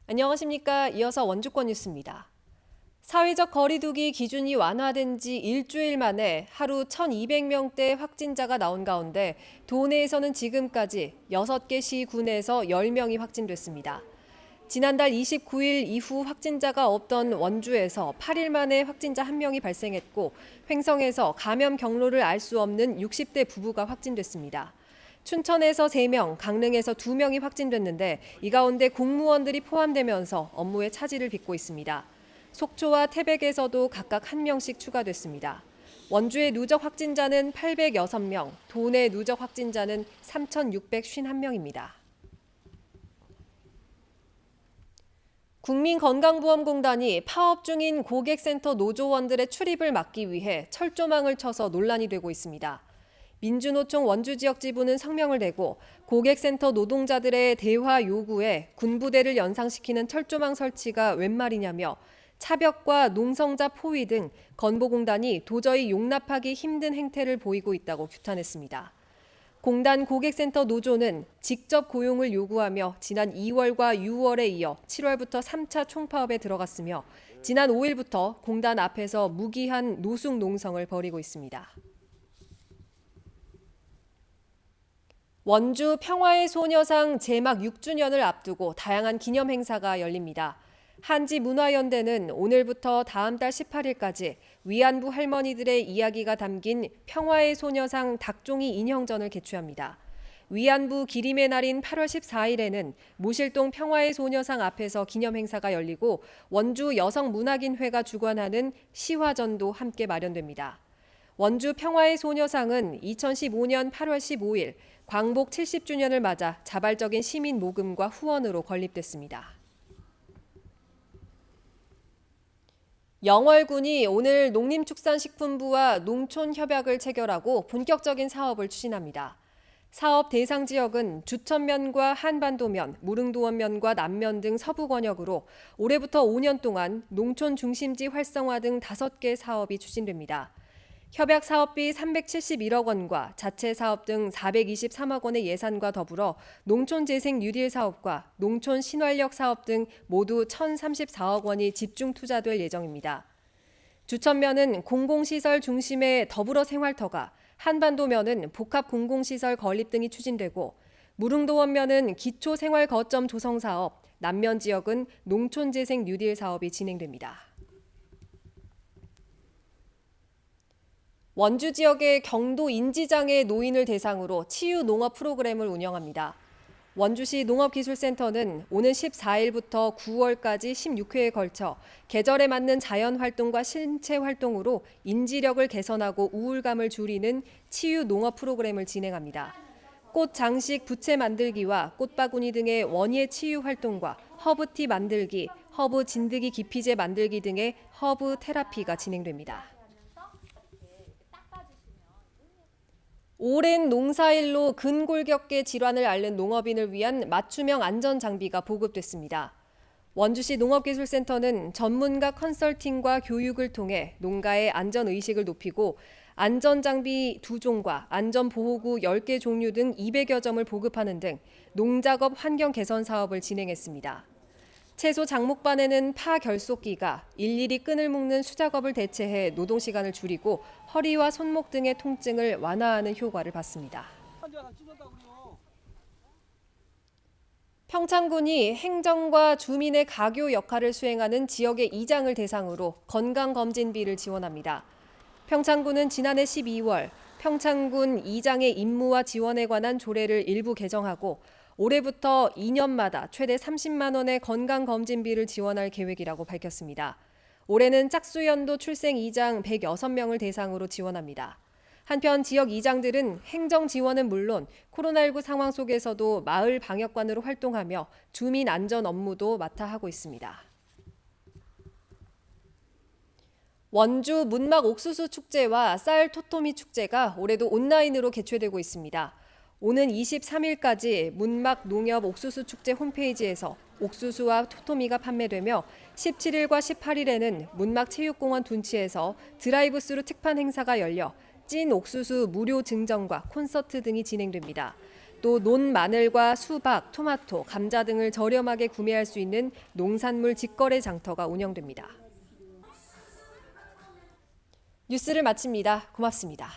안녕하십니까. 이어서 원주권 뉴스입니다. 사회적 거리두기 기준이 완화된 지 일주일 만에 하루 1,200명대 확진자가 나온 가운데 도내에서는 지금까지 6개 시군에서 10명이 확진됐습니다. 지난달 29일 이후 확진자가 없던 원주에서 8일 만에 확진자 1명이 발생했고 횡성에서 감염 경로를 알 수 없는 60대 부부가 확진됐습니다. 춘천에서 3명, 강릉에서 2명이 확진됐는데 이 가운데 공무원들이 포함되면서 업무에 차질을 빚고 있습니다. 속초와 태백에서도 각각 1명씩 추가됐습니다. 원주의 누적 확진자는 806명, 도내 누적 확진자는 3,651명입니다. 국민건강보험공단이 파업 중인 고객센터 노조원들의 출입을 막기 위해 철조망을 쳐서 논란이 되고 있습니다. 민주노총 원주지역지부는 성명을 내고 고객센터 노동자들의 대화 요구에 군부대를 연상시키는 철조망 설치가 웬 말이냐며 차벽과 농성자 포위 등 건보공단이 도저히 용납하기 힘든 행태를 보이고 있다고 규탄했습니다. 공단 고객센터 노조는 직접 고용을 요구하며 지난 2월과 6월에 이어 7월부터 3차 총파업에 들어갔으며 지난 5일부터 공단 앞에서 무기한 노숙 농성을 벌이고 있습니다. 원주 평화의 소녀상 제막 6주년을 앞두고 다양한 기념 행사가 열립니다. 한지문화연대는 오늘부터 다음 달 18일까지 위안부 할머니들의 이야기가 담긴 평화의 소녀상 닭종이 인형전을 개최합니다. 위안부 기림의 날인 8월 14일에는 모실동 평화의 소녀상 앞에서 기념 행사가 열리고 원주 여성문학인회가 주관하는 시화전도 함께 마련됩니다. 원주 평화의 소녀상은 2015년 8월 15일 광복 70주년을 맞아 자발적인 시민 모금과 후원으로 건립됐습니다. 영월군이 오늘 농림축산식품부와 농촌협약을 체결하고 본격적인 사업을 추진합니다. 사업 대상 지역은 주천면과 한반도면, 무릉도원면과 남면 등 서부 권역으로 올해부터 5년 동안 농촌 중심지 활성화 등 5개 사업이 추진됩니다. 협약 사업비 371억 원과 자체 사업 등 423억 원의 예산과 더불어 농촌 재생 뉴딜 사업과 농촌 신활력 사업 등 모두 1,034억 원이 집중 투자될 예정입니다. 주천면은 공공시설 중심의 더불어 생활터가, 한반도면은 복합 공공시설 건립 등이 추진되고 무릉도원면은 기초생활 거점 조성 사업, 남면 지역은 농촌 재생 뉴딜 사업이 진행됩니다. 원주 지역의 경도 인지장애 노인을 대상으로 치유 농업 프로그램을 운영합니다. 원주시 농업기술센터는 오는 14일부터 9월까지 16회에 걸쳐 계절에 맞는 자연활동과 신체활동으로 인지력을 개선하고 우울감을 줄이는 치유 농업 프로그램을 진행합니다. 꽃 장식 부채 만들기와 꽃바구니 등의 원예 치유 활동과 허브티 만들기, 허브 진드기 기피제 만들기 등의 허브 테라피가 진행됩니다. 오랜 농사일로 근골격계 질환을 앓는 농업인을 위한 맞춤형 안전장비가 보급됐습니다. 원주시 농업기술센터는 전문가 컨설팅과 교육을 통해 농가의 안전의식을 높이고 안전장비 2종과 안전보호구 10개 종류 등 200여 점을 보급하는 등 농작업 환경 개선 사업을 진행했습니다. 채소 장목반에는 파 결속기가 일일이 끈을 묶는 수작업을 대체해 노동시간을 줄이고 허리와 손목 등의 통증을 완화하는 효과를 봤습니다. 평창군이 행정과 주민의 가교 역할을 수행하는 지역의 이장을 대상으로 건강검진비를 지원합니다. 평창군은 지난해 12월 평창군 이장의 임무와 지원에 관한 조례를 일부 개정하고 올해부터 2년마다 최대 30만 원의 건강검진비를 지원할 계획이라고 밝혔습니다. 올해는 짝수연도 출생 이장 106명을 대상으로 지원합니다. 한편 지역 이장들은 행정 지원은 물론 코로나19 상황 속에서도 마을 방역관으로 활동하며 주민 안전 업무도 맡아 하고 있습니다. 원주 문막 옥수수 축제와 쌀 토토미 축제가 올해도 온라인으로 개최되고 있습니다. 오는 23일까지 문막 농협 옥수수 축제 홈페이지에서 옥수수와 토토미가 판매되며 17일과 18일에는 문막 체육공원 둔치에서 드라이브스루 특판 행사가 열려 찐 옥수수 무료 증정과 콘서트 등이 진행됩니다. 또 논 마늘과 수박, 토마토, 감자 등을 저렴하게 구매할 수 있는 농산물 직거래 장터가 운영됩니다. 뉴스를 마칩니다. 고맙습니다.